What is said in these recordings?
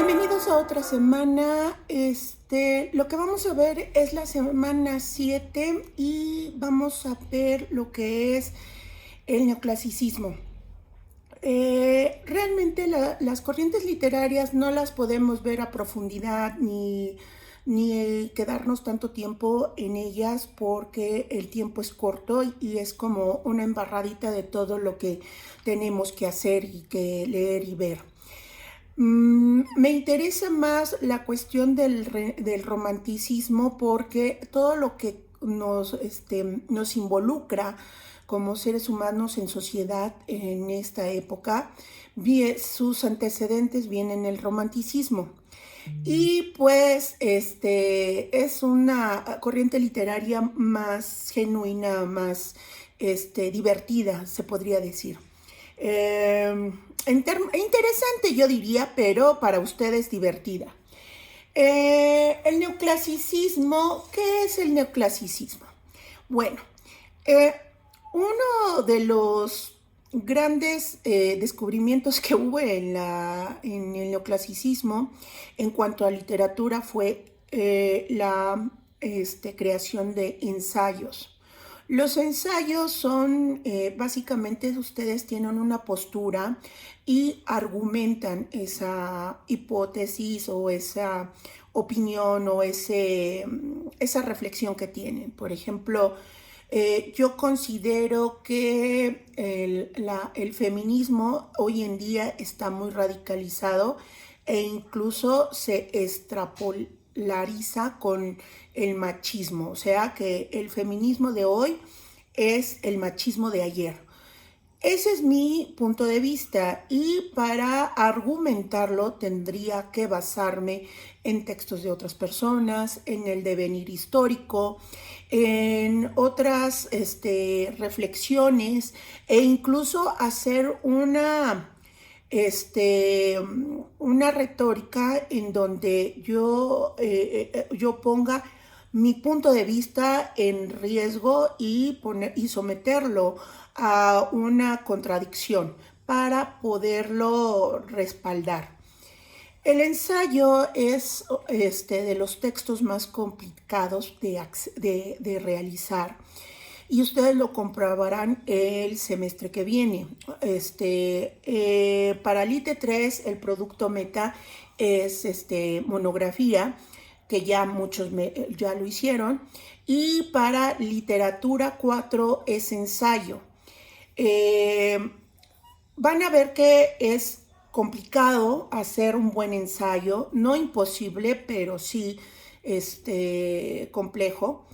Bienvenidos a otra semana. Lo que vamos a ver es la semana 7 y vamos a ver lo que es el neoclasicismo. Realmente las corrientes literarias no las podemos ver a profundidad ni quedarnos tanto tiempo en ellas porque el tiempo es corto y es como una embarradita de todo lo que tenemos que hacer y que leer y ver. Me interesa más la cuestión del romanticismo porque todo lo que nos involucra como seres humanos en sociedad en esta época, sus antecedentes vienen en el romanticismo. Y pues es una corriente literaria más genuina, más divertida, se podría decir. Interesante yo diría, pero para ustedes divertida. El neoclasicismo, ¿qué es el neoclasicismo? Bueno, uno de los grandes descubrimientos que hubo en el neoclasicismo en cuanto a literatura fue la creación de ensayos. Los ensayos son, básicamente ustedes tienen una postura y argumentan esa hipótesis o esa opinión o esa reflexión que tienen. Por ejemplo, yo considero que el feminismo hoy en día está muy radicalizado e incluso se extrapolariza con el machismo, o sea que el feminismo de hoy es el machismo de ayer. Ese es mi punto de vista y para argumentarlo tendría que basarme en textos de otras personas, en el devenir histórico, en otras reflexiones e incluso hacer una retórica en donde yo ponga mi punto de vista en riesgo y someterlo a una contradicción para poderlo respaldar. El ensayo es de los textos más complicados de realizar y ustedes lo comprobarán el semestre que viene. Para Lite 3 el producto meta es monografía, que ya muchos ya lo hicieron, y para literatura 4 es ensayo. Van a ver que es complicado hacer un buen ensayo, no imposible, pero sí complejo.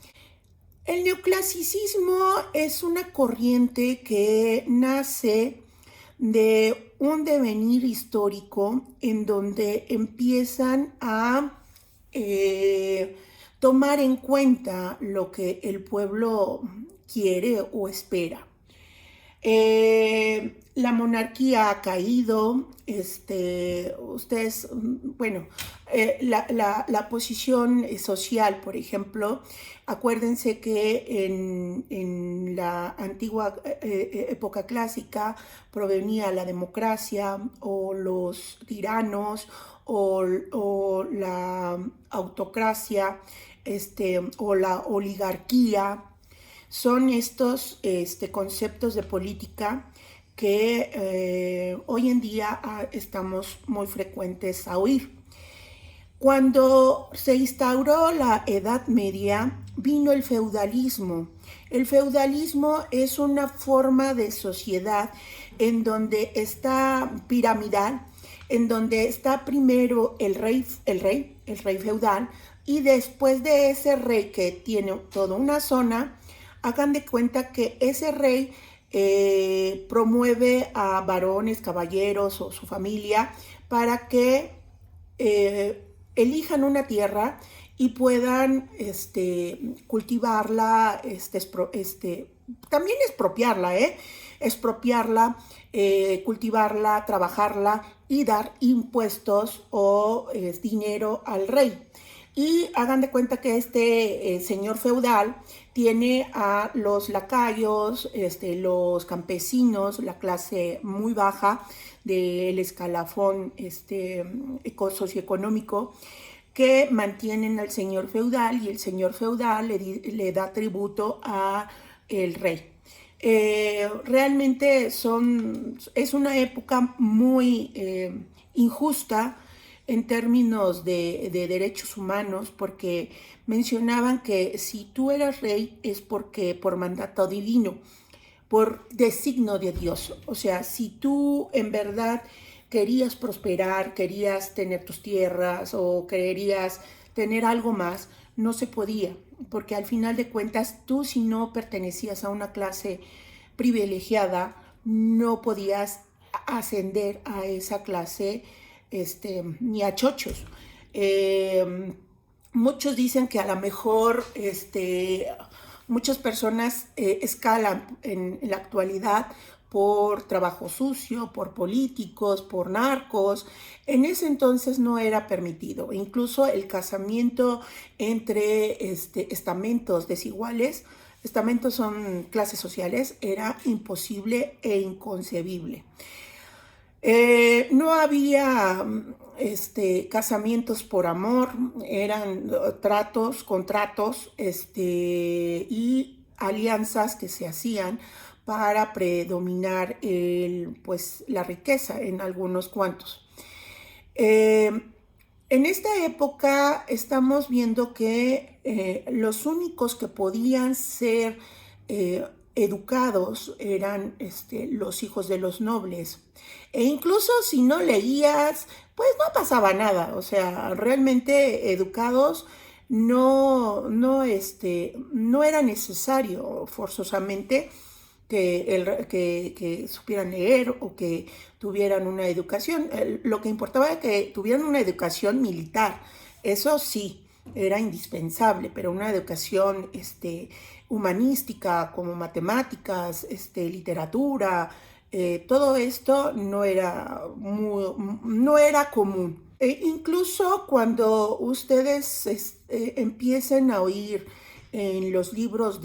El neoclasicismo es una corriente que nace de un devenir histórico en donde empiezan a tomar en cuenta lo que el pueblo quiere o espera. La monarquía ha caído, ustedes, bueno, la posición social, por ejemplo, acuérdense que en la antigua época clásica provenía la democracia o los tiranos o la autocracia o la oligarquía. Son estos conceptos de política que hoy en día estamos muy frecuentes a oír. Cuando se instauró la Edad Media, vino el feudalismo. El feudalismo es una forma de sociedad en donde está piramidal, en donde está primero el rey feudal, y después de ese rey que tiene toda una zona, hagan de cuenta que ese rey promueve a varones, caballeros o su familia para que elijan una tierra y puedan cultivarla, también expropiarla, cultivarla, trabajarla y dar impuestos o dinero al rey. Y hagan de cuenta que este señor feudal tiene a los lacayos, los campesinos, la clase muy baja del escalafón socioeconómico, que mantienen al señor feudal, y el señor feudal le da tributo a el rey. Realmente es una época muy injusta en términos de derechos humanos, porque mencionaban que si tú eras rey es porque por mandato divino, por designo de Dios. O sea, si tú en verdad querías prosperar, querías tener tus tierras o querías tener algo más, no se podía, porque al final de cuentas tú, si no pertenecías a una clase privilegiada, no podías ascender a esa clase ni a chochos. Muchos dicen que a lo mejor muchas personas escalan en la actualidad por trabajo sucio, por políticos, por narcos. En ese entonces no era permitido. Incluso el casamiento entre estamentos desiguales, estamentos son clases sociales, era imposible e inconcebible. No había casamientos por amor, eran tratos, contratos y alianzas que se hacían para predominar la riqueza en algunos cuantos. En esta época estamos viendo que los únicos que podían ser educados eran los hijos de los nobles. E incluso si no leías, pues no pasaba nada. O sea, realmente educados no era necesario forzosamente que supieran leer o que tuvieran una educación. Lo que importaba era que tuvieran una educación militar. Eso sí, era indispensable, pero una educación humanística, como matemáticas, literatura, todo esto no era común. Incluso cuando ustedes empiecen a oír en los libros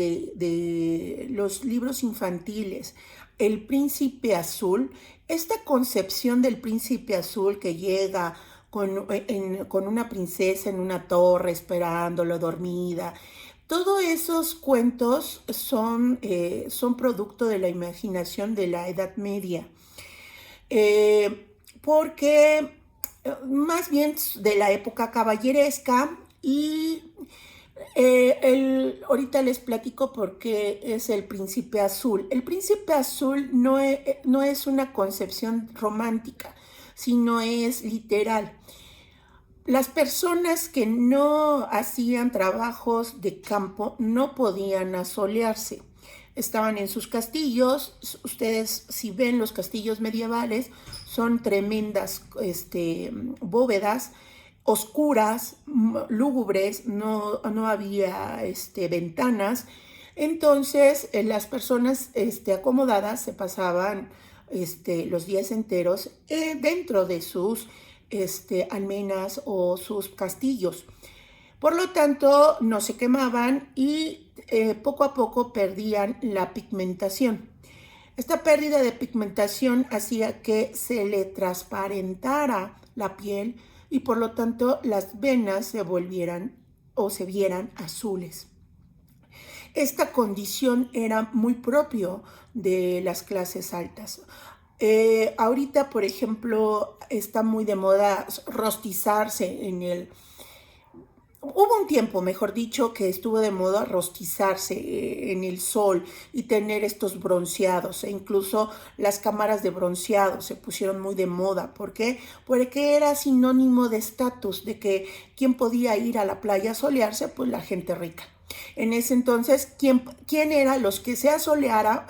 los libros infantiles El Príncipe Azul, esta concepción del Príncipe Azul que llega con una princesa en una torre esperándolo dormida, todos esos cuentos son producto de la imaginación de la Edad Media, porque más bien de la época caballeresca. Y ahorita les platico por qué es el Príncipe Azul. El Príncipe Azul no es una concepción romántica, sino es literal. Las personas que no hacían trabajos de campo no podían asolearse. Estaban en sus castillos. Ustedes, si ven los castillos medievales, son tremendas bóvedas oscuras, lúgubres, no había ventanas. Entonces las personas acomodadas se pasaban los días enteros dentro de sus almenas o sus castillos. Por lo tanto, no se quemaban y poco a poco perdían la pigmentación. Esta pérdida de pigmentación hacía que se le transparentara la piel y por lo tanto las venas se volvieran o se vieran azules. Esta condición era muy propio de las clases altas. Ahorita, por ejemplo, está muy de moda rostizarse Hubo un tiempo, mejor dicho, que estuvo de moda rostizarse en el sol y tener estos bronceados, e incluso las cámaras de bronceado se pusieron muy de moda. ¿Por qué? Porque era sinónimo de estatus, de que quien podía ir a la playa a solearse, pues la gente rica. En ese entonces, ¿quién eran los que se asoleaban?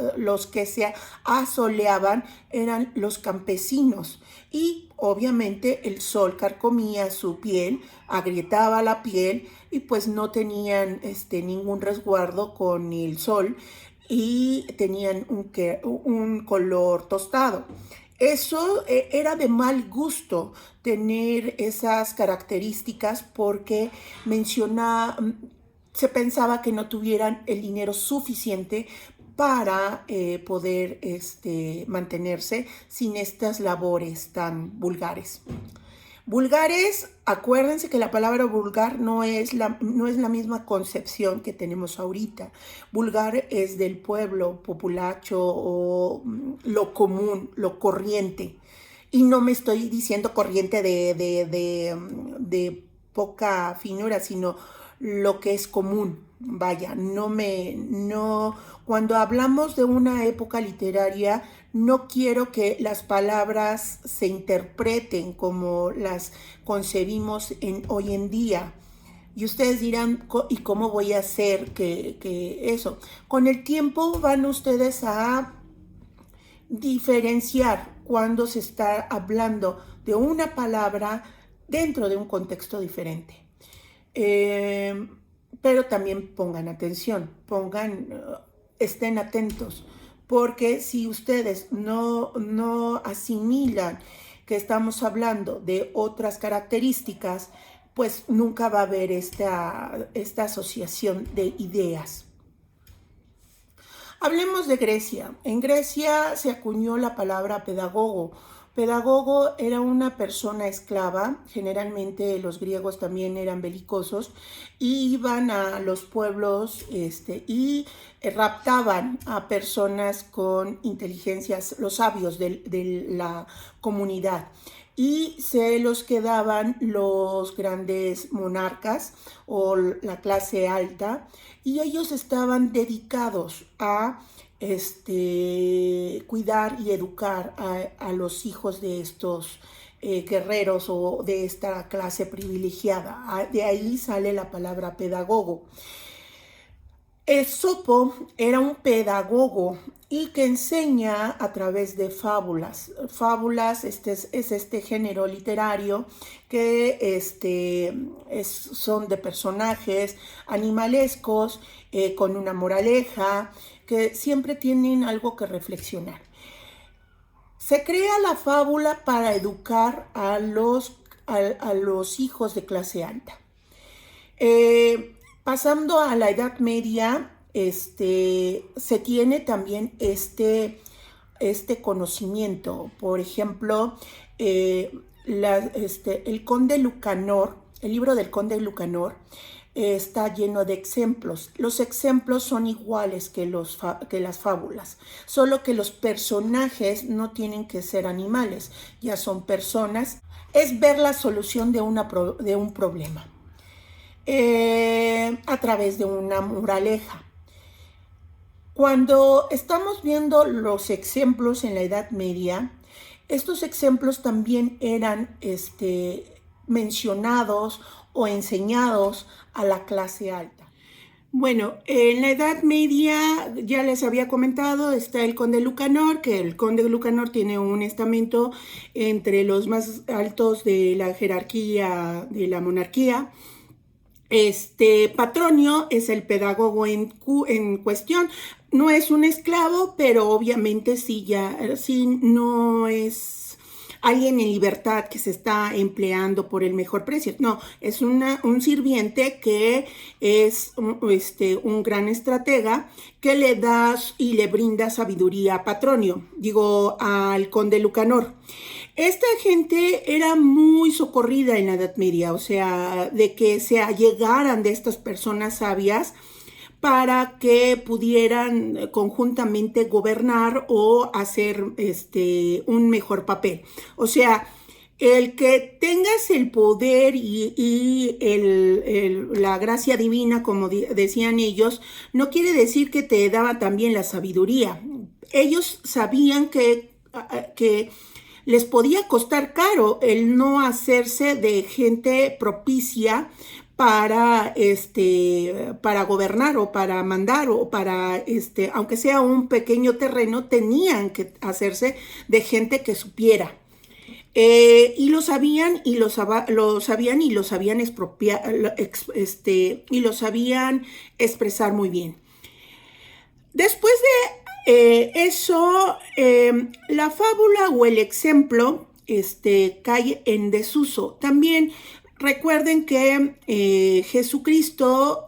Eran los campesinos. Y obviamente el sol carcomía su piel, agrietaba la piel y pues no tenían ningún resguardo con el sol y tenían un color tostado. Eso era de mal gusto tener esas características porque se pensaba que no tuvieran el dinero suficiente para poder mantenerse sin estas labores tan vulgares. Vulgares, acuérdense que la palabra vulgar no es la misma concepción que tenemos ahorita. Vulgar es del pueblo, populacho o lo común, lo corriente. Y no me estoy diciendo corriente de poca finura, sino lo que es común. Vaya, cuando hablamos de una época literaria, no quiero que las palabras se interpreten como las concebimos hoy en día. Y ustedes dirán, ¿y cómo voy a hacer que eso? Con el tiempo van ustedes a diferenciar cuando se está hablando de una palabra dentro de un contexto diferente. Pero también pongan atención, estén atentos, porque si ustedes no asimilan que estamos hablando de otras características, pues nunca va a haber esta asociación de ideas. Hablemos de Grecia. En Grecia se acuñó la palabra pedagogo. Pedagogo era una persona esclava, generalmente los griegos también eran belicosos, y iban a los pueblos y raptaban a personas con inteligencias, los sabios de la comunidad, y se los quedaban los grandes monarcas o la clase alta, y ellos estaban dedicados a cuidar y educar a los hijos de estos guerreros o de esta clase privilegiada. De ahí sale la palabra pedagogo. Esopo era un pedagogo y que enseña a través de fábulas. Fábulas es este género literario que son de personajes animalescos con una moraleja, que siempre tienen algo que reflexionar. Se crea la fábula para educar a los hijos de clase alta. Pasando a la Edad Media, se tiene también este conocimiento. Por ejemplo, el Conde Lucanor, el libro del Conde Lucanor, está lleno de ejemplos. Los ejemplos son iguales que las fábulas, solo que los personajes no tienen que ser animales, ya son personas. Es ver la solución de un problema a través de una moraleja. Cuando estamos viendo los ejemplos en la Edad Media, estos ejemplos también eran mencionados o enseñados a la clase alta. Bueno, en la Edad Media, ya les había comentado, está el Conde Lucanor, que el Conde Lucanor tiene un estamento entre los más altos de la jerarquía de la monarquía. Patronio es el pedagogo en cuestión. No es un esclavo, pero obviamente sí no es alguien en libertad que se está empleando por el mejor precio. No, es un sirviente que es un gran estratega que le da y le brinda sabiduría a Patronio, al Conde Lucanor. Esta gente era muy socorrida en la Edad Media, o sea, de que se allegaran de estas personas sabias para que pudieran conjuntamente gobernar o hacer un mejor papel. O sea, el que tengas el poder y la gracia divina, como decían ellos, no quiere decir que te daba también la sabiduría. Ellos sabían que les podía costar caro el no hacerse de gente propicia para gobernar o para mandar o para, aunque sea un pequeño terreno, tenían que hacerse de gente que supiera. Y lo sabían y lo sabían expresar muy bien. Después La fábula o el ejemplo cae en desuso. También recuerden que Jesucristo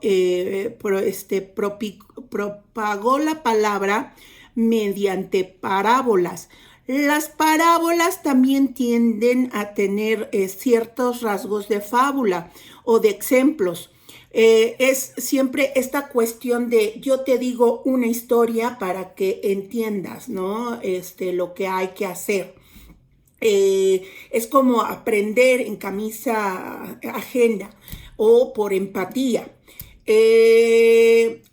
propagó la palabra mediante parábolas. Las parábolas también tienden a tener ciertos rasgos de fábula o de ejemplos. Es siempre esta cuestión de yo te digo una historia para que entiendas, ¿no? Lo que hay que hacer. Es como aprender en camisa ajena o por empatía.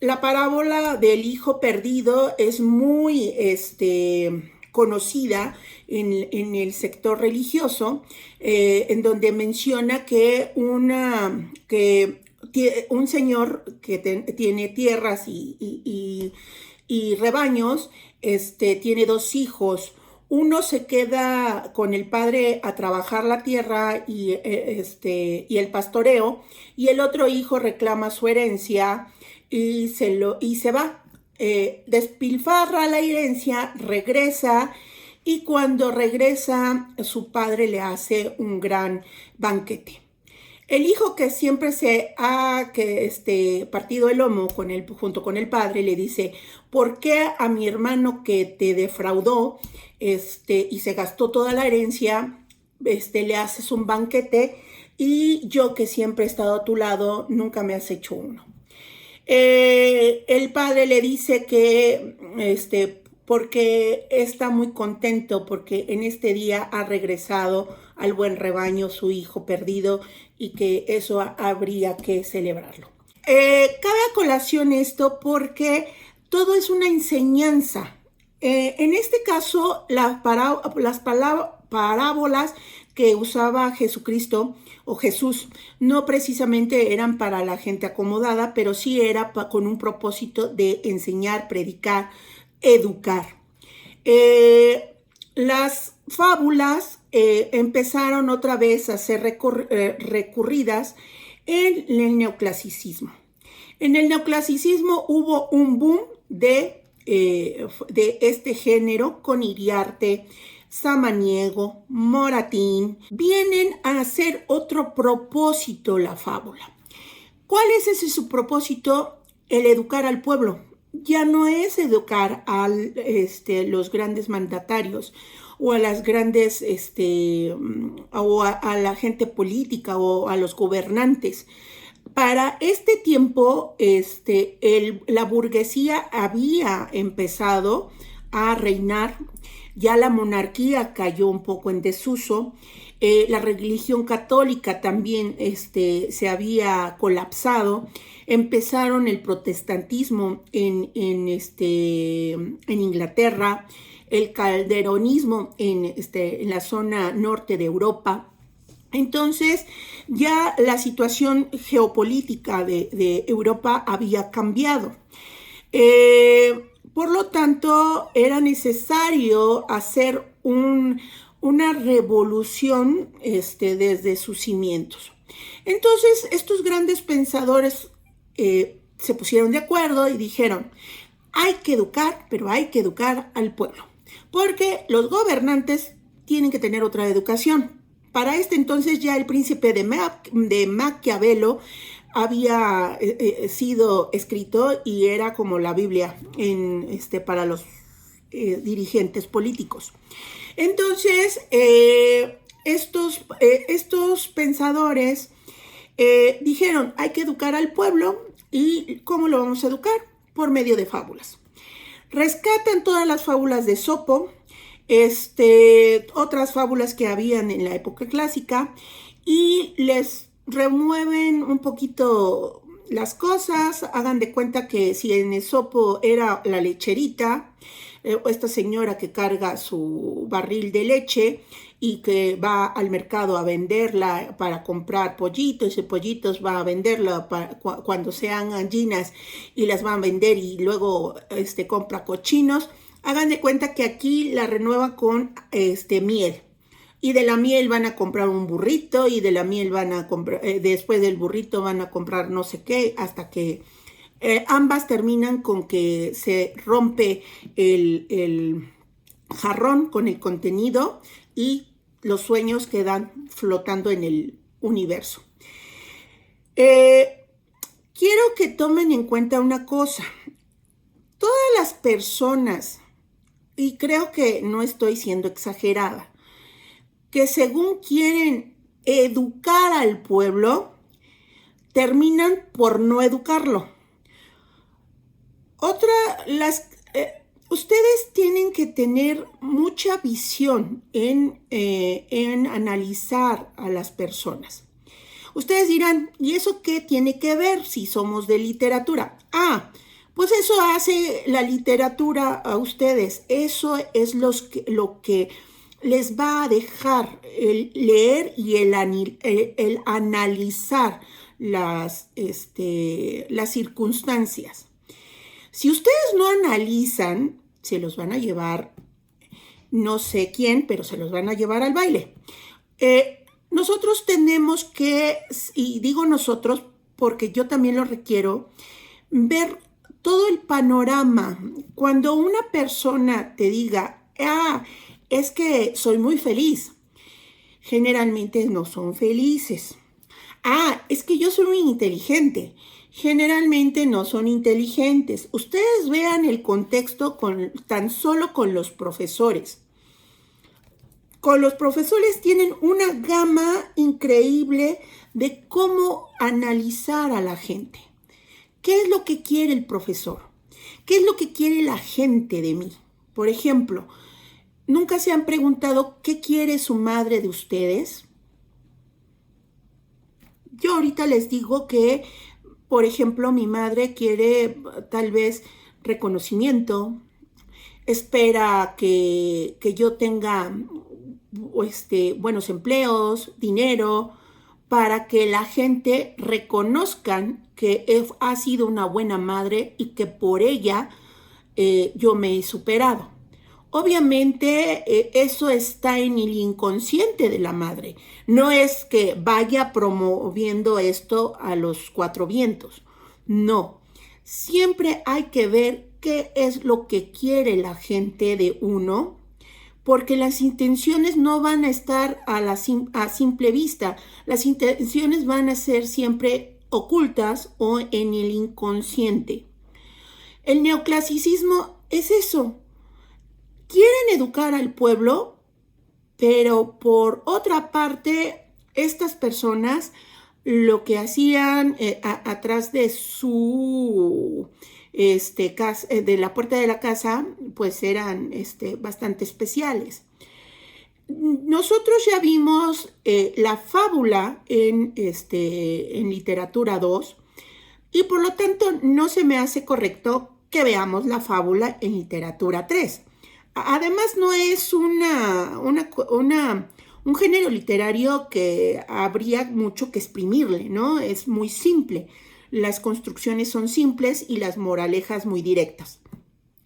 La parábola del hijo perdido es muy conocida en el sector religioso, en donde menciona que un señor que tiene tierras y rebaños, tiene dos hijos. Uno se queda con el padre a trabajar la tierra y el pastoreo, y el otro hijo reclama su herencia y se va. Despilfarra la herencia, regresa, y cuando regresa su padre le hace un gran banquete. El hijo, que siempre se ha partido el lomo junto con el padre, le dice: ¿por qué a mi hermano que te defraudó y se gastó toda la herencia, le haces un banquete, y yo, que siempre he estado a tu lado, nunca me has hecho uno? El padre le dice que porque está muy contento porque en este día ha regresado al buen rebaño su hijo perdido, y que eso habría que celebrarlo. Cabe a colación esto porque todo es una enseñanza. En este caso, las parábolas que usaba Jesucristo o Jesús no precisamente eran para la gente acomodada, pero sí era con un propósito de enseñar, predicar, educar. Las fábulas empezaron otra vez a ser recurridas en el neoclasicismo. En el neoclasicismo hubo un boom de este género con Iriarte, Samaniego, Moratín. Vienen a hacer otro propósito la fábula. ¿Cuál es ese su propósito? El educar al pueblo. Ya no es educar a los grandes mandatarios o a las grandes, o a la gente política o a los gobernantes. Para este tiempo, la burguesía había empezado a reinar, ya la monarquía cayó un poco en desuso, la religión católica también se había colapsado, empezaron el protestantismo en Inglaterra, el calderonismo en la zona norte de Europa. Entonces ya la situación geopolítica de Europa había cambiado. Por lo tanto, era necesario hacer una revolución desde sus cimientos. Entonces, estos grandes pensadores se pusieron de acuerdo y dijeron: hay que educar, pero hay que educar al pueblo, porque los gobernantes tienen que tener otra educación. Para entonces ya el príncipe de Maquiavelo había sido escrito y era como la Biblia para los dirigentes políticos. Entonces, estos pensadores dijeron: hay que educar al pueblo. ¿Y cómo lo vamos a educar? Por medio de fábulas. Rescatan todas las fábulas de Esopo, otras fábulas que habían en la época clásica, y les remueven un poquito las cosas. Hagan de cuenta que si en Esopo era la lecherita, esta señora que carga su barril de leche y que va al mercado a venderla para comprar pollitos, y pollitos va a venderla cuando sean gallinas, y las van a vender, y luego compra cochinos. Hagan de cuenta que aquí la renueva con miel, y de la miel van a comprar un burrito, y de la miel van a comprar, después del burrito van a comprar no sé qué, hasta que Ambas terminan con que se rompe el jarrón con el contenido y los sueños quedan flotando en el universo. Quiero que tomen en cuenta una cosa. Todas las personas, y creo que no estoy siendo exagerada, que según quieren educar al pueblo, terminan por no educarlo. Ustedes tienen que tener mucha visión en analizar a las personas. Ustedes dirán, ¿y eso qué tiene que ver si somos de literatura? Pues eso hace la literatura a ustedes. Eso es lo que les va a dejar el leer y el analizar las circunstancias. Si ustedes no analizan, se los van a llevar, no sé quién, pero se los van a llevar al baile. Nosotros tenemos que, y digo nosotros porque yo también lo requiero, ver todo el panorama. Cuando una persona te diga, es que soy muy feliz, generalmente no son felices. Es que yo soy muy inteligente. Generalmente no son inteligentes. Ustedes vean el contexto tan solo con los profesores. Con los profesores tienen una gama increíble de cómo analizar a la gente. ¿Qué es lo que quiere el profesor? ¿Qué es lo que quiere la gente de mí? Por ejemplo, ¿nunca se han preguntado qué quiere su madre de ustedes? Yo ahorita les digo que, por ejemplo, mi madre quiere tal vez reconocimiento, espera que yo tenga buenos empleos, dinero, para que la gente reconozcan que ha sido una buena madre y que por ella yo me he superado. Obviamente eso está en el inconsciente de la madre. No es que vaya promoviendo esto a los cuatro vientos. No. Siempre hay que ver qué es lo que quiere la gente de uno, porque las intenciones no van a estar a simple vista. Las intenciones van a ser siempre ocultas o en el inconsciente. El neoclasicismo es eso. Quieren educar al pueblo, pero por otra parte, estas personas lo que hacían atrás de de la puerta de la casa, pues eran bastante especiales. Nosotros ya vimos la fábula en literatura 2 y por lo tanto no se me hace correcto que veamos la fábula en literatura 3. Además, no es un género literario que habría mucho que exprimirle, ¿no? Es muy simple. Las construcciones son simples y las moralejas muy directas.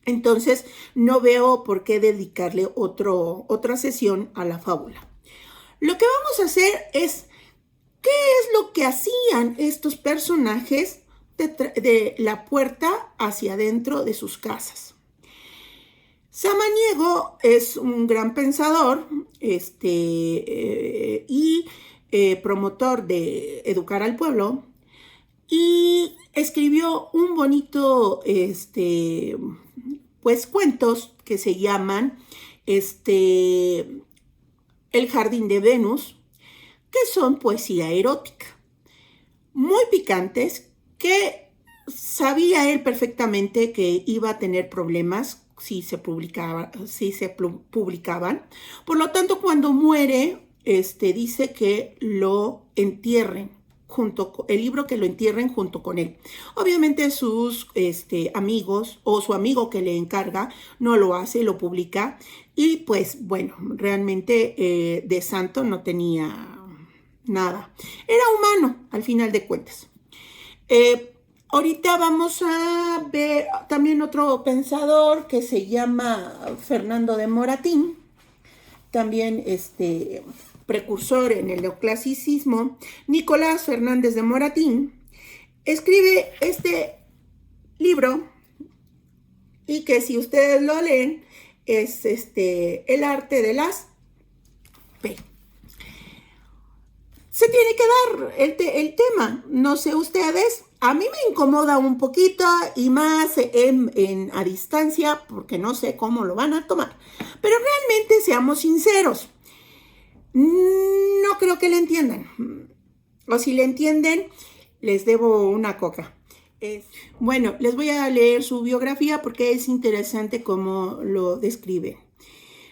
Entonces, no veo por qué dedicarle otra sesión a la fábula. Lo que vamos a hacer es, ¿qué es lo que hacían estos personajes de la puerta hacia adentro de sus casas? Samaniego es un gran pensador y promotor de educar al pueblo y escribió un bonito cuentos que se llaman El jardín de Venus, que son poesía erótica, muy picantes, que sabía él perfectamente que iba a tener problemas si se publicaban. Por lo tanto, cuando muere, dice que lo entierren el libro, que lo entierren junto con él. Obviamente sus amigos o su amigo que le encarga no lo hace, lo publica y pues bueno, realmente de santo no tenía nada. Era humano al final de cuentas. Ahorita vamos a ver también otro pensador que se llama Fernando de Moratín, también precursor en el neoclasicismo. Nicolás Fernández de Moratín escribe libro y que si ustedes lo leen es El arte de las P. Se tiene que dar el tema, no sé ustedes, a mí me incomoda un poquito y más a distancia porque no sé cómo lo van a tomar, pero realmente seamos sinceros, no creo que le entiendan, o si le entienden, les debo una coca. Bueno, les voy a leer su biografía porque es interesante cómo lo describe.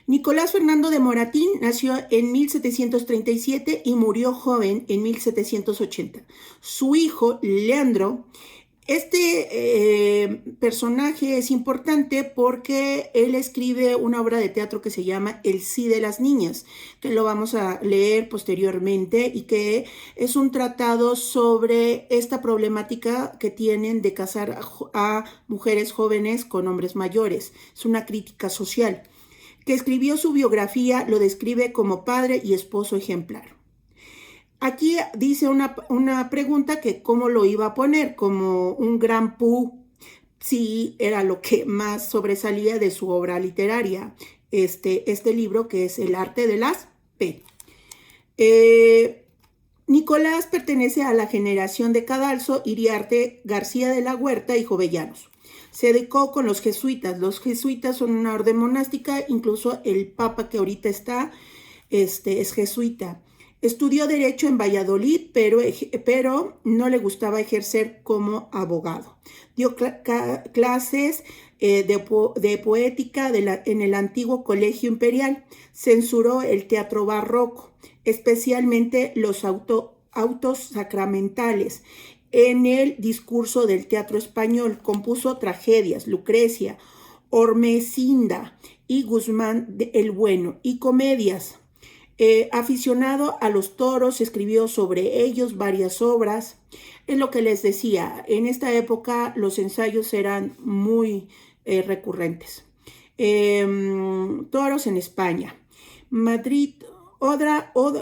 Nicolás Fernando de Moratín nació en 1737 y murió joven en 1780. Su hijo, Leandro, personaje es importante porque él escribe una obra de teatro que se llama El sí de las niñas, que lo vamos a leer posteriormente y que es un tratado sobre esta problemática que tienen de casar a mujeres jóvenes con hombres mayores. Es una crítica social. Que escribió su biografía lo describe como padre y esposo ejemplar. Aquí dice una pregunta que cómo lo iba a poner, como un gran pu, sí era lo que más sobresalía de su obra literaria, este libro que es El arte de las P. Nicolás pertenece a la generación de Cadalso, Iriarte, García de la Huerta y Jovellanos. Se dedicó con los jesuitas. Los jesuitas son una orden monástica, incluso el papa que ahorita está es jesuita. Estudió Derecho en Valladolid, pero no le gustaba ejercer como abogado. Dio clases de poética en el antiguo Colegio Imperial. Censuró el teatro barroco, especialmente los autos sacramentales. En el discurso del teatro español compuso tragedias, Lucrecia, Ormesinda y Guzmán el Bueno, y comedias. Aficionado a los toros, escribió sobre ellos varias obras. Es lo que les decía, en esta época los ensayos eran muy recurrentes. Toros en España. Madrid.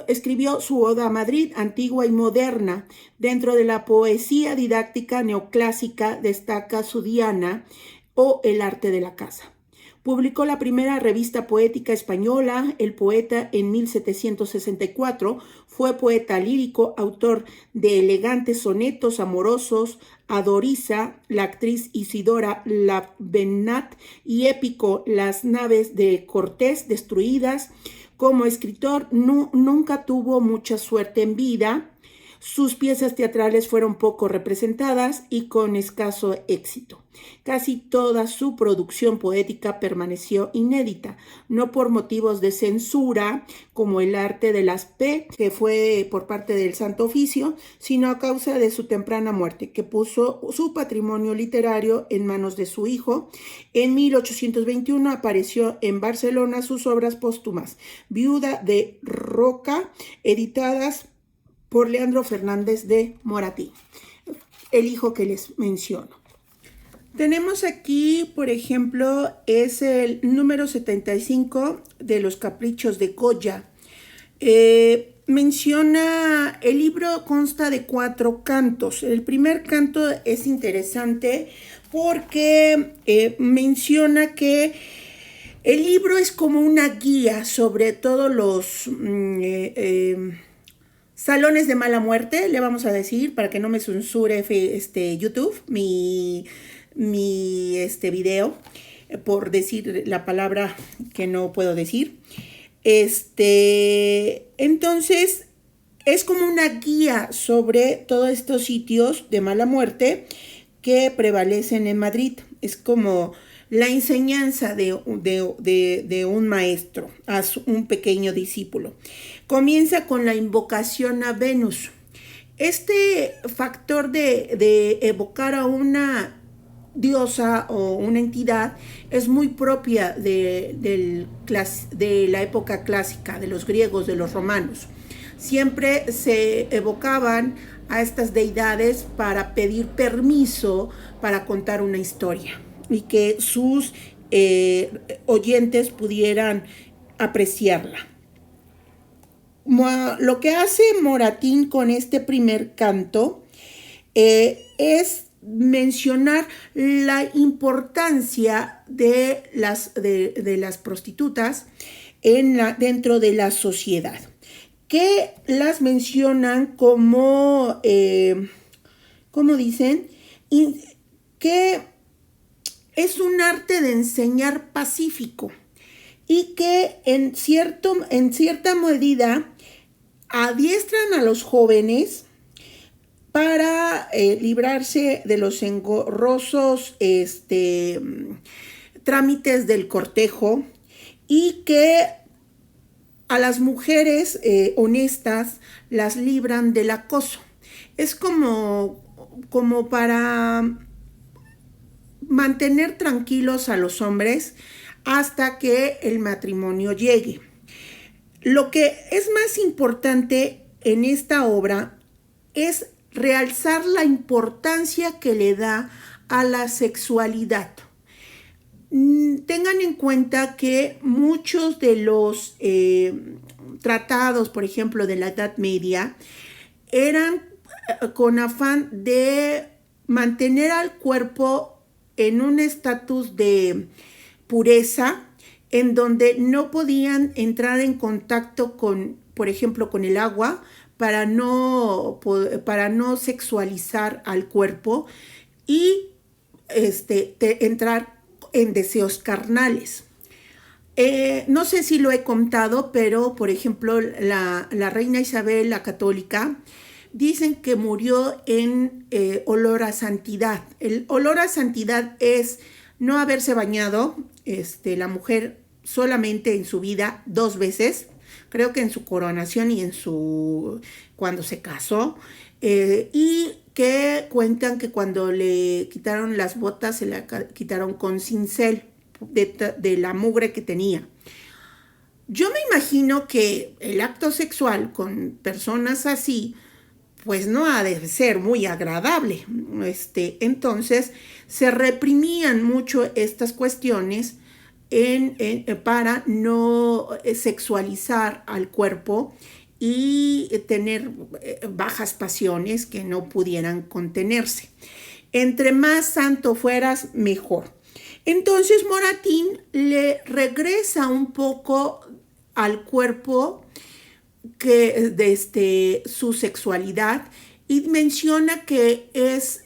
Escribió su Oda a Madrid, antigua y moderna. Dentro de la poesía didáctica neoclásica destaca su Diana o El arte de la caza. Publicó la primera revista poética española, El Poeta, en 1764. Fue poeta lírico, autor de elegantes sonetos amorosos a Dorisa, la actriz Isidora Lavenat, y épico Las naves de Cortés destruidas. Como escritor nunca tuvo mucha suerte en vida. Sus piezas teatrales fueron poco representadas y con escaso éxito. Casi toda su producción poética permaneció inédita, no por motivos de censura, como El arte de las P, que fue por parte del Santo Oficio, sino a causa de su temprana muerte, que puso su patrimonio literario en manos de su hijo. En 1821 apareció en Barcelona sus obras póstumas, Viuda de Roca, editadas por Leandro Fernández de Moratín, el hijo que les menciono. Tenemos aquí, por ejemplo, es el número 75 de Los Caprichos de Goya. Menciona, el libro consta de 4 cantos. El primer canto es interesante porque menciona que el libro es como una guía sobre todos los salones de mala muerte, le vamos a decir, para que no me censure YouTube, mi video, por decir la palabra que no puedo decir. Entonces, es como una guía sobre todos estos sitios de mala muerte que prevalecen en Madrid. Es como la enseñanza de un maestro a un pequeño discípulo. Comienza con la invocación a Venus. Este factor de evocar a una diosa o una entidad es muy propia de la época clásica, de los griegos, de los romanos. Siempre se evocaban a estas deidades para pedir permiso para contar una historia y que sus oyentes pudieran apreciarla. Lo que hace Moratín con este primer canto es mencionar la importancia de las prostitutas dentro de la sociedad, que las mencionan como, ¿cómo dicen? Que es un arte de enseñar pacífico y que en cierta medida adiestran a los jóvenes para librarse de los engorrosos trámites del cortejo, y que a las mujeres honestas las libran del acoso. Es como para mantener tranquilos a los hombres hasta que el matrimonio llegue. Lo que es más importante en esta obra es realzar la importancia que le da a la sexualidad. Tengan en cuenta que muchos de los tratados, por ejemplo, de la Edad Media, eran con afán de mantener al cuerpo en un estatus de pureza, en donde no podían entrar en contacto con, por ejemplo, con el agua, para no sexualizar al cuerpo y entrar en deseos carnales. No sé si lo he contado, pero por ejemplo la reina Isabel la católica dicen que murió en olor a santidad. El olor a santidad es no haberse bañado, la mujer solamente en su vida 2 veces, creo que en su coronación y cuando se casó, y que cuentan que cuando le quitaron las botas se la quitaron con cincel de la mugre que tenía. Yo me imagino que el acto sexual con personas así pues no ha de ser muy agradable. Entonces se reprimían mucho estas cuestiones para no sexualizar al cuerpo y tener bajas pasiones que no pudieran contenerse. Entre más santo fueras, mejor. Entonces Moratín le regresa un poco al cuerpo de su sexualidad y menciona que es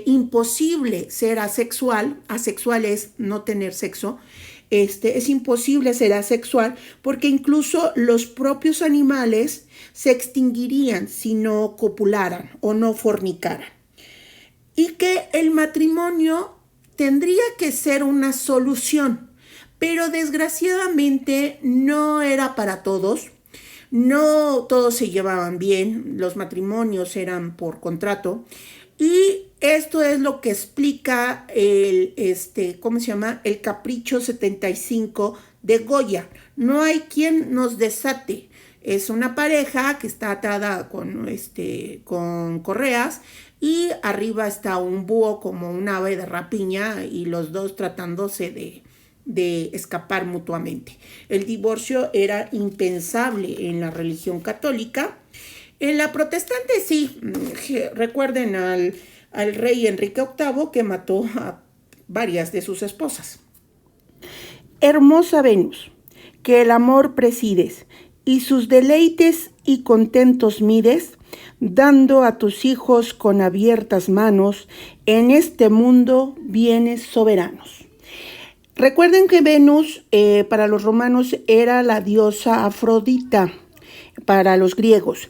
imposible ser asexual. Asexual es no tener sexo. Es imposible ser asexual porque incluso los propios animales se extinguirían si no copularan o no fornicaran. Y que el matrimonio tendría que ser una solución, pero desgraciadamente no era para todos. No todos se llevaban bien, los matrimonios eran por contrato, y esto es lo que explica el Capricho 75 de Goya. No hay quien nos desate. Es una pareja que está atada con correas y arriba está un búho como un ave de rapiña y los dos tratándose de escapar mutuamente. El divorcio era impensable en la religión católica. En la protestante sí, recuerden al rey Enrique VIII que mató a varias de sus esposas. Hermosa Venus, que el amor presides y sus deleites y contentos mides, dando a tus hijos con abiertas manos en este mundo bienes soberanos. Recuerden que Venus para los romanos era la diosa Afrodita, para los griegos.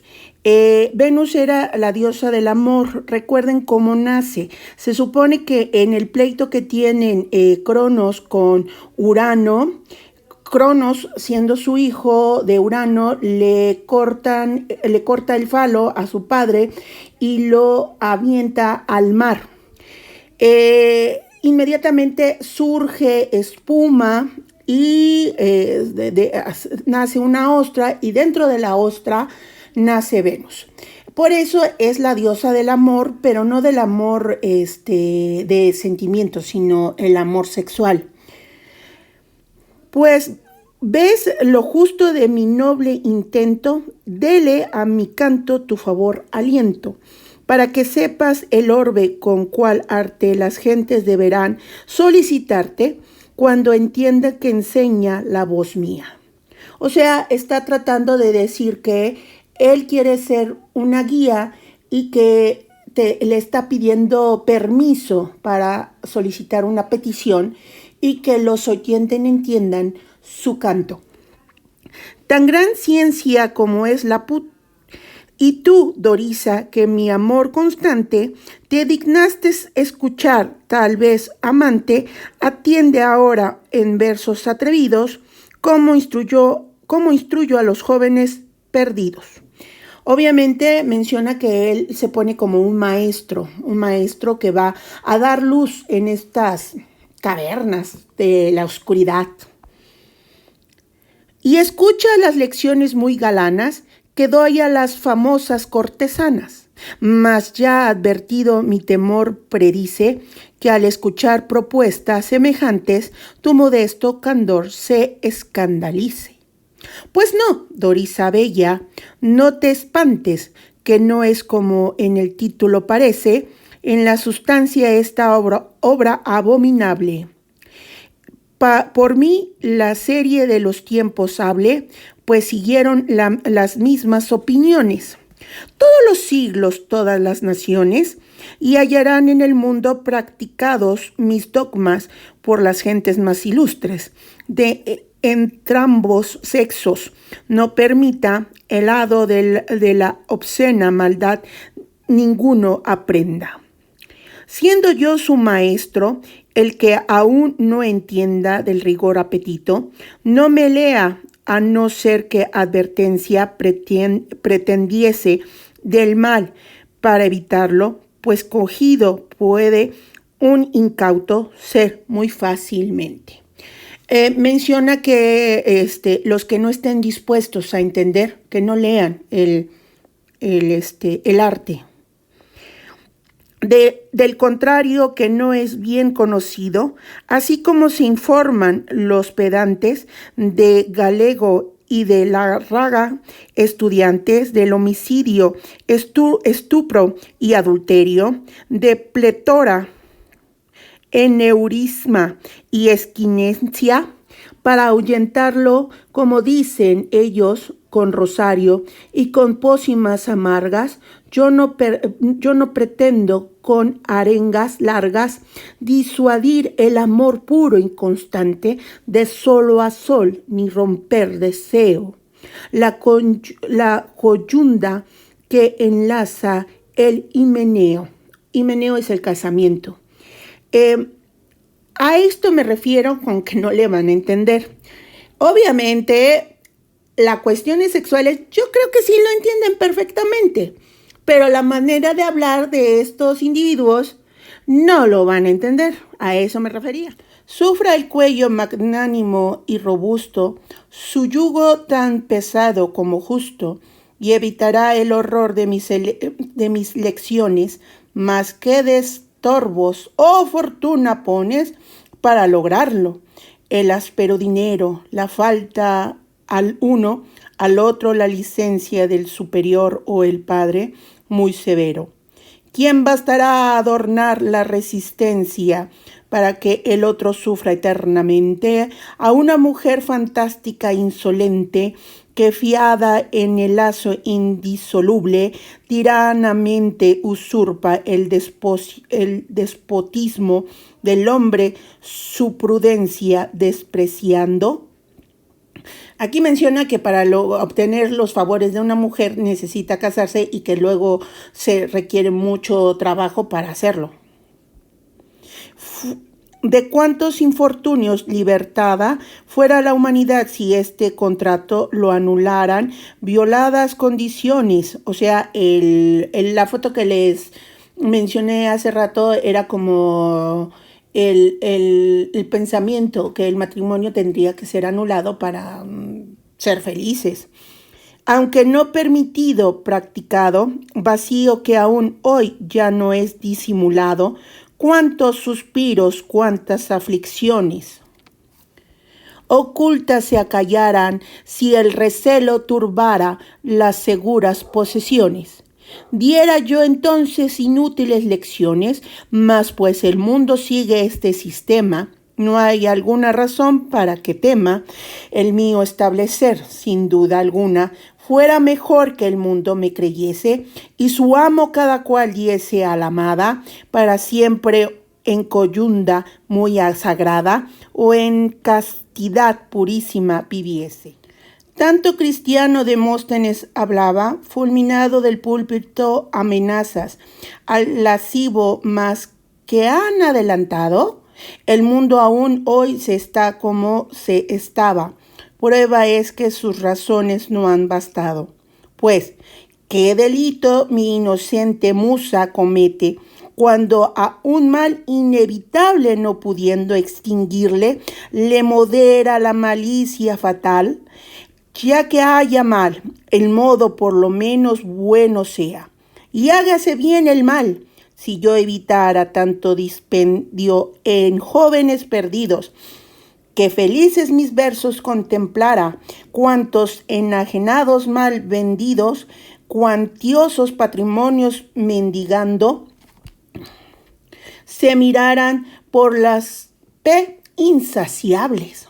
Venus era la diosa del amor. Recuerden cómo nace. Se supone que en el pleito que tienen Cronos con Urano, Cronos, siendo su hijo de Urano, le corta el falo a su padre y lo avienta al mar. Inmediatamente surge espuma y nace una ostra, y dentro de la ostra nace Venus. Por eso es la diosa del amor, pero no del amor de sentimientos, sino el amor sexual. Pues, ¿ves lo justo de mi noble intento? Dele a mi canto tu favor aliento. para que sepas el orbe con cuál arte las gentes deberán solicitarte cuando entiendan que enseña la voz mía. O sea, está tratando de decir que él quiere ser una guía y que le está pidiendo permiso para solicitar una petición y que los oyentes entiendan su canto. Tan gran ciencia como es la y tú, Dorisa, que mi amor constante, te dignaste escuchar, tal vez amante, atiende ahora en versos atrevidos, como instruyo a los jóvenes perdidos. Obviamente menciona que él se pone como un maestro que va a dar luz en estas cavernas de la oscuridad. Y escucha las lecciones muy galanas que doy a las famosas cortesanas, mas ya advertido mi temor predice que al escuchar propuestas semejantes tu modesto candor se escandalice. Pues no, Dorisa Bella, no te espantes, que no es como en el título parece, en la sustancia esta obra abominable. Por mí la serie de los tiempos hable, pues siguieron las mismas opiniones. Todos los siglos, todas las naciones, y hallarán en el mundo practicados mis dogmas por las gentes más ilustres, de entrambos sexos. No permita el hado de la obscena maldad ninguno aprenda. Siendo yo su maestro, el que aún no entienda del rigor apetito, no me lea, a no ser que advertencia pretendiese del mal para evitarlo, pues cogido puede un incauto ser muy fácilmente. Menciona que los que no estén dispuestos a entender, que no lean el arte. Del contrario, que no es bien conocido, así como se informan los pedantes de Galego y de la Raga, estudiantes del homicidio, estupro y adulterio, de pletora, eneurisma y esquinencia, para ahuyentarlo, como dicen ellos, con rosario y con pócimas amargas. Yo no pretendo con arengas largas disuadir el amor puro y constante de solo a sol, ni romper deseo la coyunda que enlaza el himeneo. Himeneo es el casamiento. A esto me refiero con que no le van a entender. Obviamente, las cuestiones sexuales yo creo que sí lo entienden perfectamente, pero la manera de hablar de estos individuos no lo van a entender. A eso me refería. Sufra el cuello magnánimo y robusto, su yugo tan pesado como justo, y evitará el horror de mis lecciones, más que estorbos, oh fortuna pones para lograrlo. El áspero dinero, la falta al uno, al otro la licencia del superior o el padre, muy severo. ¿Quién bastará a adornar la resistencia para que el otro sufra eternamente? A una mujer fantástica, insolente, que fiada en el lazo indisoluble, tiranamente usurpa el despotismo del hombre, su prudencia despreciando. Aquí menciona que para obtener los favores de una mujer necesita casarse y que luego se requiere mucho trabajo para hacerlo. ¿De cuántos infortunios libertada fuera la humanidad si este contrato lo anularan? Violadas condiciones, o sea, la foto que les mencioné hace rato era como el pensamiento que el matrimonio tendría que ser anulado para ser felices. Aunque no permitido, practicado, vacío que aún hoy ya no es disimulado, cuántos suspiros, cuántas aflicciones ocultas se acallaran si el recelo turbara las seguras posesiones. Diera yo entonces inútiles lecciones, mas pues el mundo sigue este sistema, no hay alguna razón para que tema el mío establecer, sin duda alguna, fuera mejor que el mundo me creyese y su amo cada cual diese a la amada para siempre en coyunda muy sagrada o en castidad purísima viviese. Tanto Cristiano Demóstenes hablaba, fulminado del púlpito amenazas al lascivo, mas que han adelantado. El mundo aún hoy se está como se estaba. Prueba es que sus razones no han bastado. Pues, ¿qué delito mi inocente musa comete cuando a un mal inevitable no pudiendo extinguirle, le modera la malicia fatal? Ya que haya mal, el modo por lo menos bueno sea. Y hágase bien el mal, si yo evitara tanto dispendio en jóvenes perdidos, que felices mis versos contemplara, cuantos enajenados mal vendidos, cuantiosos patrimonios mendigando, se miraran por las insaciables.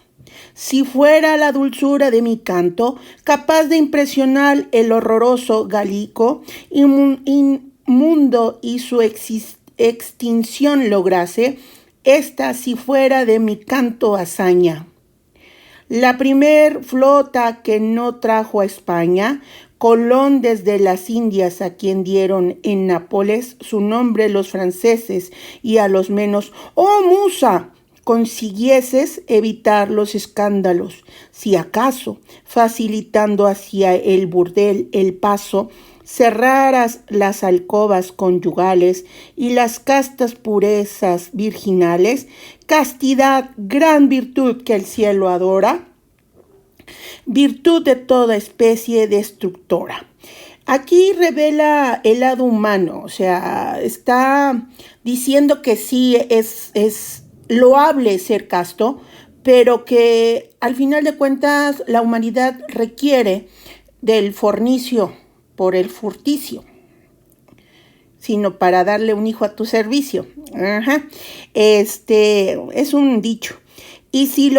Si fuera la dulzura de mi canto capaz de impresionar el horroroso Gálico inmundo y su extinción lograse, esta si fuera de mi canto hazaña. La primer flota que no trajo a España, Colón desde las Indias, a quien dieron en Nápoles su nombre los franceses, y a los menos, ¡oh musa!, consiguieses evitar los escándalos, si acaso, facilitando hacia el burdel el paso, cerraras las alcobas conyugales y las castas purezas virginales, castidad, gran virtud que el cielo adora, virtud de toda especie destructora. Aquí revela el lado humano, o sea, está diciendo que sí es loable ser casto, pero que al final de cuentas la humanidad requiere del fornicio por el furticio, sino para darle un hijo a tu servicio. Es un dicho. Y si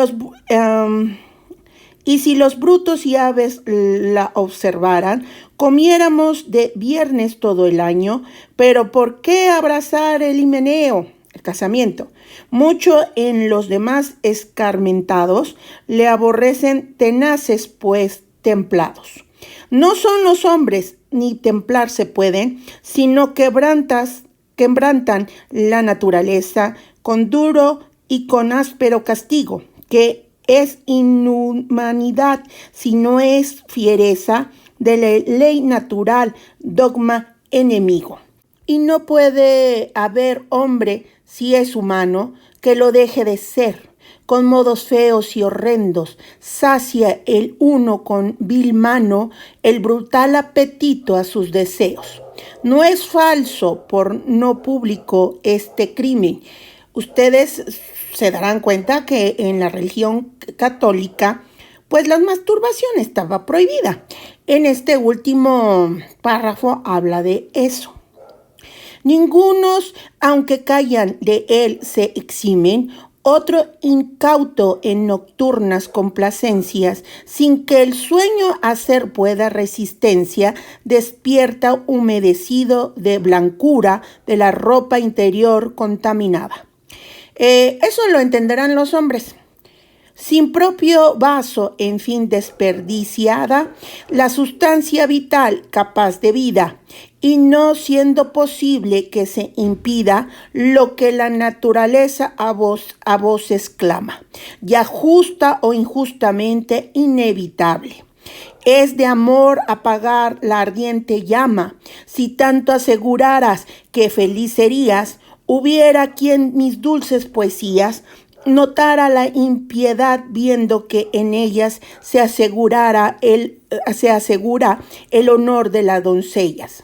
los brutos y aves la observaran, comiéramos de viernes todo el año, pero ¿por qué abrazar el himeneo, el casamiento? Mucho en los demás escarmentados le aborrecen tenaces, pues templados. No son los hombres, ni templarse pueden, sino quebrantan la naturaleza con duro y con áspero castigo, que es inhumanidad si no es fiereza de la ley natural, dogma enemigo. Y no puede haber hombre, si es humano, que lo deje de ser. Con modos feos y horrendos, sacia el uno con vil mano el brutal apetito a sus deseos. No es falso por no público este crimen. Ustedes se darán cuenta que en la religión católica, pues la masturbación estaba prohibida. En este último párrafo habla de eso. Ningunos, aunque callan de él, se eximen. Otro incauto en nocturnas complacencias, sin que el sueño hacer pueda resistencia, despierta humedecido de blancura de la ropa interior contaminada. Eso lo entenderán los hombres. Sin propio vaso, en fin, desperdiciada, la sustancia vital capaz de vida, y no siendo posible que se impida lo que la naturaleza a voces clama, ya justa o injustamente inevitable. Es de amor apagar la ardiente llama, si tanto aseguraras que feliz serías, hubiera quien mis dulces poesías notara la impiedad viendo que en ellas se asegura el honor de las doncellas.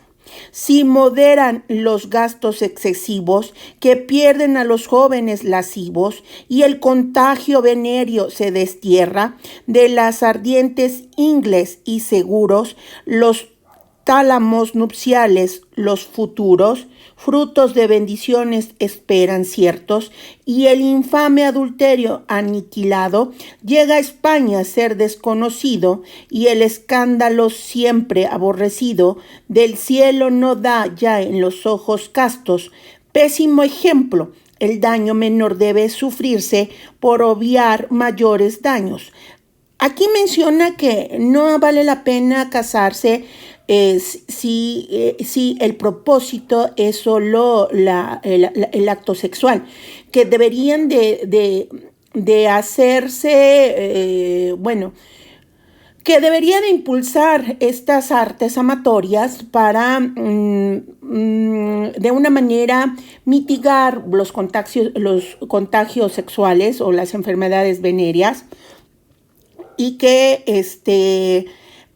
Si moderan los gastos excesivos que pierden a los jóvenes lascivos y el contagio venéreo se destierra de las ardientes ingles y seguros, los tálamos nupciales los futuros, frutos de bendiciones esperan ciertos, y el infame adulterio aniquilado llega a España a ser desconocido, y el escándalo siempre aborrecido del cielo no da ya en los ojos castos. Pésimo ejemplo, el daño menor debe sufrirse por obviar mayores daños. Aquí menciona que no vale la pena casarse si el propósito es solo el acto sexual, que deberían de hacerse, que debería de impulsar estas artes amatorias para de una manera mitigar los contagios sexuales o las enfermedades venéreas, y que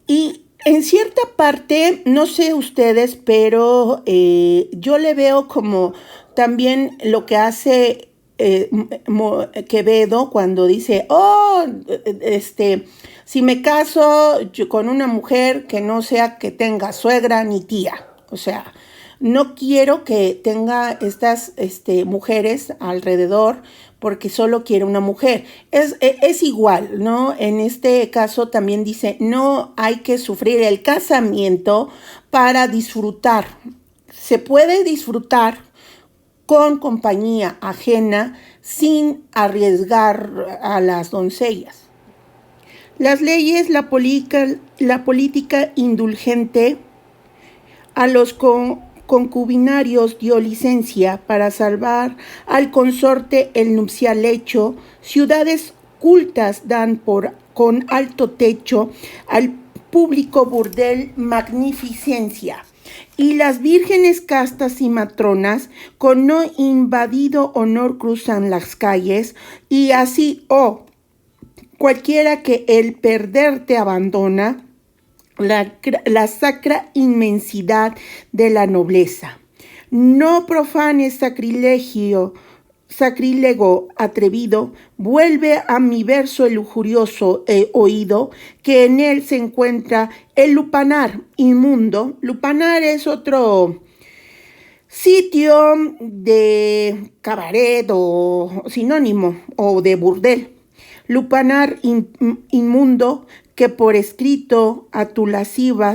y en cierta parte, no sé ustedes, pero yo le veo como también lo que hace Quevedo cuando dice, si me caso con una mujer que no sea que tenga suegra ni tía, o sea, no quiero que tenga estas mujeres alrededor porque solo quiere una mujer. Es igual, ¿no? En este caso también dice, no hay que sufrir el casamiento para disfrutar. Se puede disfrutar con compañía ajena sin arriesgar a las doncellas. Las leyes, la política indulgente a los concubinarios dio licencia para salvar al consorte el nupcial hecho. Ciudades cultas dan con alto techo al público burdel magnificencia. Y las vírgenes castas y matronas con no invadido honor cruzan las calles, y así, cualquiera que el perderte abandona, la sacra inmensidad de la nobleza. No profanes sacrílego atrevido, vuelve a mi verso el lujurioso oído, que en él se encuentra el lupanar inmundo. Lupanar es otro sitio de cabaret o sinónimo, o de burdel. Lupanar inmundo, que por escrito a tu lascivia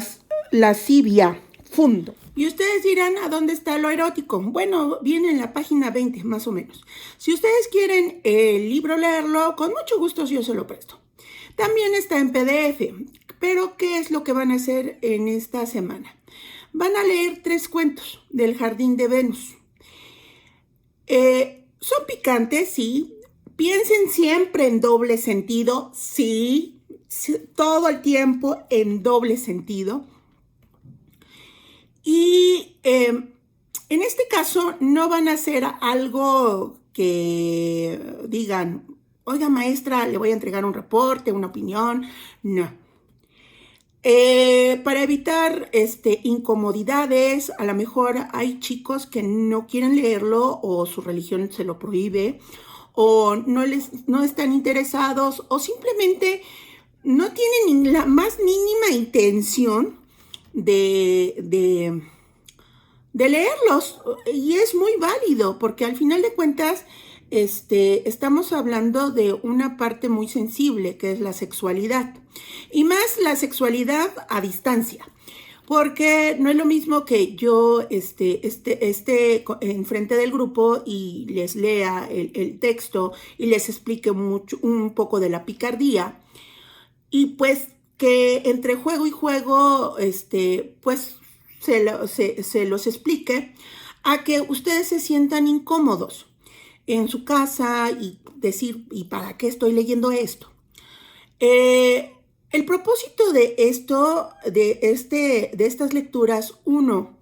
fundo. Y ustedes dirán, ¿a dónde está lo erótico? Bueno, viene en la página 20, más o menos. Si ustedes quieren el libro leerlo, con mucho gusto yo se lo presto. También está en PDF. Pero, ¿qué es lo que van a hacer en esta semana? Van a leer 3 cuentos del Jardín de Venus. Son picantes, sí. Piensen siempre en doble sentido, sí. Todo el tiempo en doble sentido. Y en este caso no van a hacer algo que digan, oiga maestra, le voy a entregar un reporte, una opinión. No. Para evitar incomodidades, a lo mejor hay chicos que no quieren leerlo o su religión se lo prohíbe o no están interesados o simplemente no tienen la más mínima intención de leerlos, y es muy válido porque al final de cuentas estamos hablando de una parte muy sensible que es la sexualidad, y más la sexualidad a distancia, porque no es lo mismo que yo esté enfrente del grupo y les lea el texto y les explique un poco de la picardía, y pues que entre juego y juego, pues se los explique, a que ustedes se sientan incómodos en su casa y decir, ¿y para qué estoy leyendo esto? El propósito de esto, de estas lecturas, uno,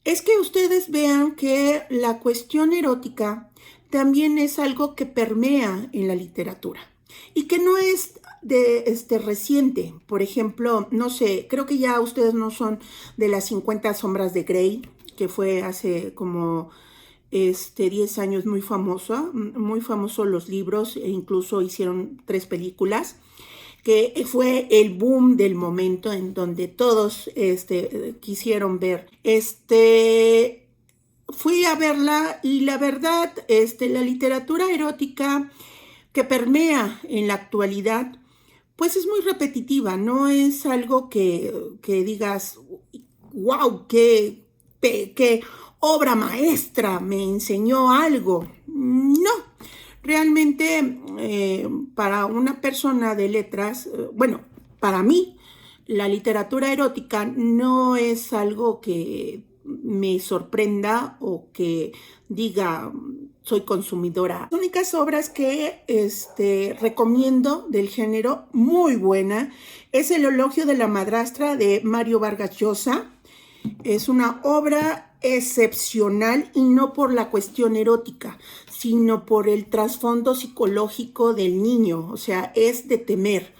es que ustedes vean que la cuestión erótica también es algo que permea en la literatura y que no es reciente. Por ejemplo, no sé, creo que ya ustedes no son de las 50 sombras de Grey, que fue hace como 10 años muy famoso los libros, e incluso hicieron 3 películas. que fue el boom del momento en donde todos quisieron ver. Fui a verla y la verdad, la literatura erótica que permea en la actualidad, pues es muy repetitiva, no es algo que digas, wow, qué obra maestra, me enseñó algo. No, realmente para una persona de letras, bueno, para mí, la literatura erótica no es algo que me sorprenda o que diga soy consumidora. Las únicas obras que recomiendo del género, muy buena, es El elogio de la madrastra de Mario Vargas Llosa. Es una obra excepcional y no por la cuestión erótica, sino por el trasfondo psicológico del niño, o sea, es de temer.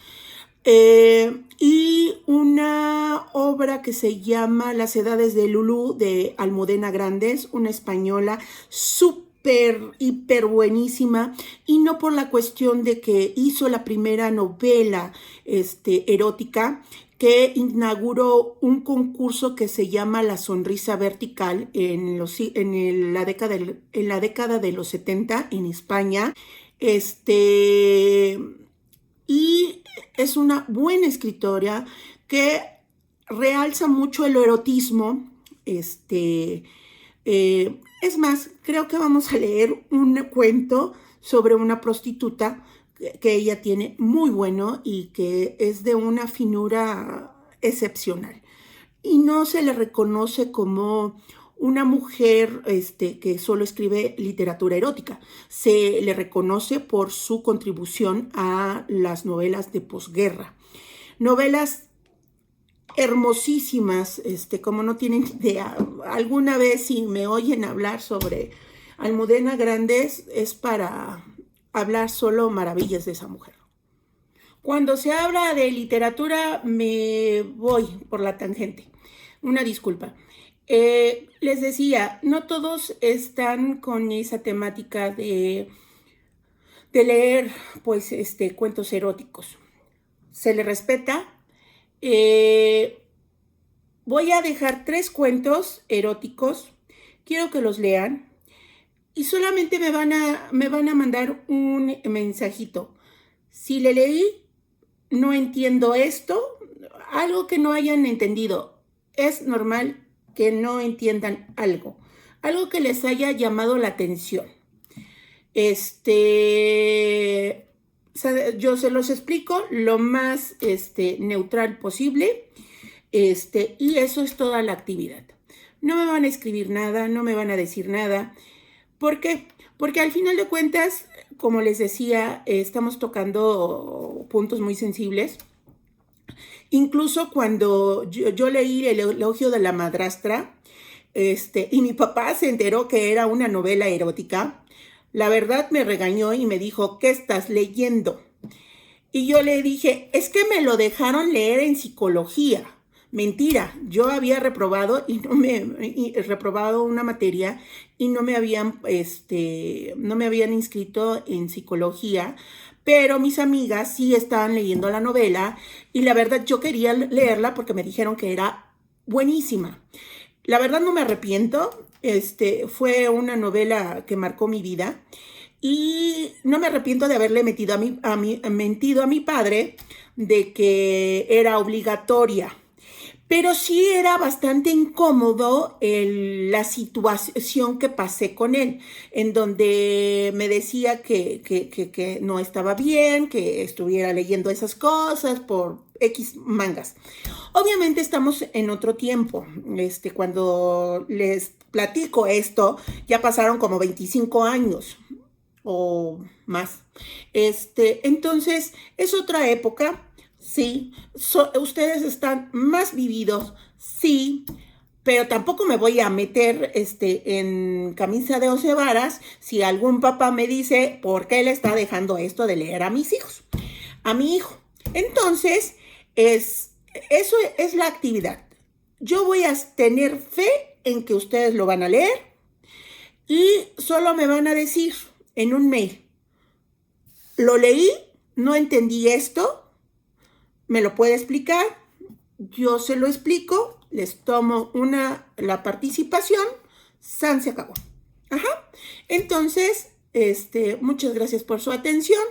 Y una obra que se llama Las edades de Lulú de Almudena Grandes, una española súper, hiper buenísima, y no por la cuestión de que hizo la primera novela erótica, que inauguró un concurso que se llama La Sonrisa Vertical en la década de los 70 en España. Y es una buena escritora que realza mucho el erotismo. Es más, creo que vamos a leer un cuento sobre una prostituta que ella tiene muy bueno y que es de una finura excepcional. Y no se le reconoce como una mujer que solo escribe literatura erótica. Se le reconoce por su contribución a las novelas de posguerra. Novelas hermosísimas, como no tienen idea. Alguna vez si me oyen hablar sobre Almudena Grandes es para hablar solo maravillas de esa mujer. Cuando se habla de literatura me voy por la tangente. Una disculpa. Les decía, no todos están con esa temática de leer pues cuentos eróticos. Se le respeta. Voy a dejar 3 cuentos eróticos. Quiero que los lean. Y solamente me van a mandar un mensajito. Si le leí, no entiendo esto, algo que no hayan entendido. Es normal que no entiendan algo que les haya llamado la atención. Yo se los explico lo más neutral posible, y eso es toda la actividad. No me van a escribir nada, no me van a decir nada. ¿Por qué? Porque al final de cuentas, como les decía, estamos tocando puntos muy sensibles. Incluso cuando yo leí El elogio de la madrastra, y mi papá se enteró que era una novela erótica, la verdad me regañó y me dijo, ¿qué estás leyendo? Y yo le dije, es que me lo dejaron leer en psicología. Mentira, yo había reprobado reprobado una materia y no me habían inscrito en psicología, pero mis amigas sí estaban leyendo la novela y la verdad yo quería leerla porque me dijeron que era buenísima. La verdad no me arrepiento, fue una novela que marcó mi vida y no me arrepiento de haberle mentido a mi padre de que era obligatoria. Pero sí era bastante incómodo la situación que pasé con él, en donde me decía que no estaba bien, que estuviera leyendo esas cosas por X mangas. Obviamente estamos en otro tiempo. Cuando les platico esto, ya pasaron como 25 años o más. Entonces, es otra época. Sí, ustedes están más vividos, sí, pero tampoco me voy a meter en camisa de 11 varas si algún papá me dice por qué le está dejando esto de leer a mis hijos, a mi hijo. Entonces, eso es la actividad. Yo voy a tener fe en que ustedes lo van a leer y solo me van a decir en un mail, lo leí, no entendí esto, me lo puede explicar, yo se lo explico, les tomo la participación, se acabó. Ajá. Entonces, muchas gracias por su atención.